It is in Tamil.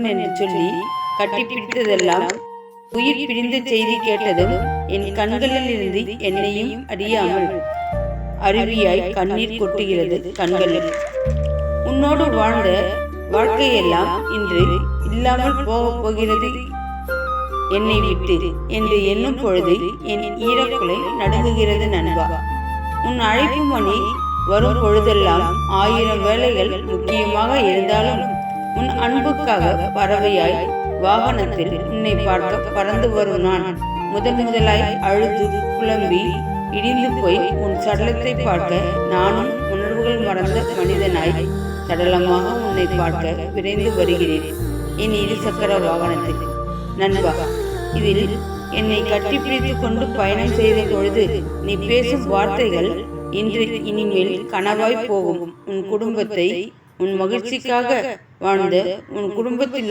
நண்பன் என்று சொல்லி கட்டிப்பிடித்ததெல்லாம் உயிர் பிரிந்த செய்தி கேட்டதும் என் கண்களில் இருந்து என்னையும் அறியாமல் அருவியாய் கண்ணீர் கொட்டுகிறது கண்களில். உன்னோடு வாழ்ந்த வாழ்க்கையெல்லாம் இன்று இல்லாமல் போகப் போகிறது என்னை விட்டு என்று எண்ணும் பொழுது என் ஈரக்குலை நடுங்குகிறது நண்பா. உன் அழைப்பு மணி வரும் பொழுதெல்லாம் 1000 வேலைகள் முக்கியமாக இருந்தாலும் உன் அன்புக்காக பறவையாய் வாகனத்தில் உன்னை பார்க்க பறந்து வரும் நான் முதலாய் அழுது புலம்பி இடிந்து போய் உன் சடலத்தை பார்க்க நானும் உணர்வுகள் மறந்த மனிதனாய் சடலமாக உன்னை பார்க்க விரைந்து வருகிறேன் என் 2 சக்கர வாகனத்தில். நண்பா, இதில் என்னை கட்டிப்பிடித்து கொண்டு பயணம் செய்த பொழுது நீ பேசும் வார்த்தைகள் இன்று இனிமேல் கனவாய் போகும். உன் குடும்பத்தை, உன் மகிழ்ச்சிக்காக வாழ்ந்த உன் குடும்பத்தில்